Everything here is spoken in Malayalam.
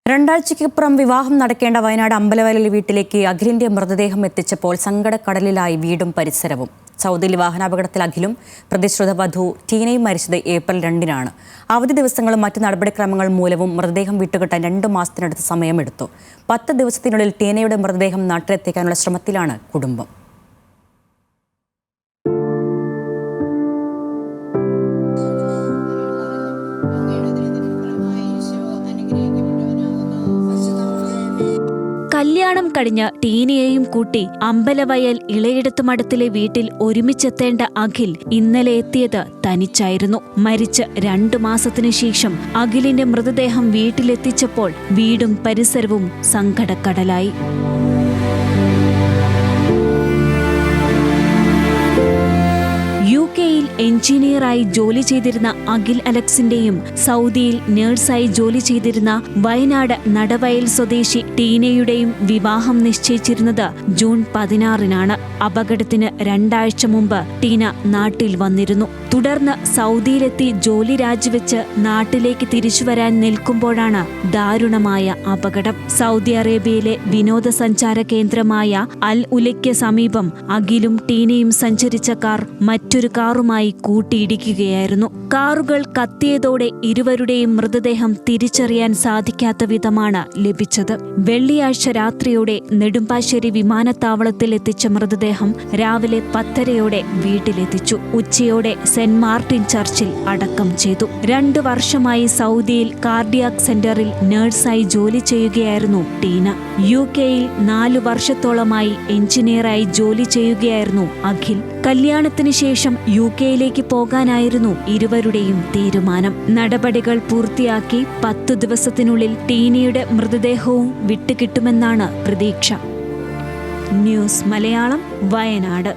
രണ്ടാഴ്ചയ്ക്കപ്പുറം വിവാഹം നടക്കേണ്ട വയനാട് അമ്പലവയലിലെ വീട്ടിലേക്ക് അഖിലിന്റെ മൃതദേഹം എത്തിച്ചപ്പോൾ സങ്കടക്കടലിലായി വീടും പരിസരവും. സൗദിയിൽ വാഹനാപകടത്തിൽ അഖിലും പ്രതിശ്രുത വധു ടീനയും മരിച്ചത് ഏപ്രിൽ 2-നാണ്. അവധി ദിവസങ്ങളും മറ്റ് നടപടിക്രമങ്ങൾ മൂലവും മൃതദേഹം വിട്ടുകിട്ടാൻ 2 മാസത്തിനടുത്ത് സമയമെടുത്തു. 10 ദിവസത്തിനുള്ളിൽ ടീനയുടെ മൃതദേഹം നാട്ടിലെത്തിക്കാനുള്ള ശ്രമത്തിലാണ് കുടുംബം. കല്യാണം കഴിഞ്ഞ് ടീനയെയും കൂട്ടി അമ്പലവയൽ ഇളയിടത്തുമഠത്തിലെ വീട്ടിൽ ഒരുമിച്ചെത്തേണ്ട അഖിൽ ഇന്നലെ എത്തിയത് തനിച്ചായിരുന്നു. മരിച്ച് 2 മാസത്തിനു ശേഷം അഖിലിന്റെ മൃതദേഹം വീട്ടിലെത്തിച്ചപ്പോൾ വീടും പരിസരവും സങ്കടക്കടലായി. യുകെയിൽ എഞ്ചിനീയറായി ജോലി ചെയ്തിരുന്ന അഖിൽ അലക്സിന്റെയും സൗദിയിൽ നഴ്സായി ജോലി ചെയ്തിരുന്ന വയനാട് നടവയൽ സ്വദേശി ടീനയുടെയും വിവാഹം നിശ്ചയിച്ചിരുന്നത് ജൂൺ 16-നാണ്. അപകടത്തിന് 2 ആഴ്ച മുമ്പ് ടീന നാട്ടിൽ വന്നിരുന്നു. തുടർന്ന് സൗദിയിലെത്തി ജോലി രാജിവെച്ച് നാട്ടിലേക്ക് തിരിച്ചുവരാൻ നിൽക്കുമ്പോഴാണ് ദാരുണമായ അപകടം. സൗദി അറേബ്യയിലെ വിനോദസഞ്ചാര കേന്ദ്രമായ അൽ ഉലയ്ക്ക് സമീപം അഖിലും ടീനയും സഞ്ചരിച്ച കാർ മറ്റൊരു കാറുമായി കൂട്ടിയിടിക്കുകയായിരുന്നു. കാറുകൾ കത്തിയതോടെ ഇരുവരുടെയും മൃതദേഹം തിരിച്ചറിയാൻ സാധിക്കാത്ത വിധമാണ് ലഭിച്ചത്. വെള്ളിയാഴ്ച രാത്രിയോടെ നെടുമ്പാശ്ശേരി വിമാനത്താവളത്തിൽ എത്തിച്ച മൃതദേഹം രാവിലെ 10:30-ഓടെ വീട്ടിലെത്തിച്ചു. ഉച്ചയോടെ സെന്റ് മാർട്ടിൻ ചർച്ചിൽ അടക്കം ചെയ്തു. 2 വർഷമായി സൗദിയിൽ കാർഡിയാക് സെന്ററിൽ നഴ്സായി ജോലി ചെയ്യുകയായിരുന്നു ടീന. യുകെയിൽ 4 വർഷത്തോളമായി എഞ്ചിനീയറായി ജോലി ചെയ്യുകയായിരുന്നു അഖിൽ. കല്യാണത്തിന് ശേഷം യുകെയിലേക്ക് പോകാനായിരുന്നു ഇരുവരുടെയും തീരുമാനം. നടപടികൾ പൂർത്തിയാക്കി 10 ദിവസത്തിനുള്ളിൽ ടീനയുടെ മൃതദേഹവും വിട്ടുകിട്ടുമെന്നാണ് പ്രതീക്ഷ. ന്യൂസ് മലയാളം, വയനാട്.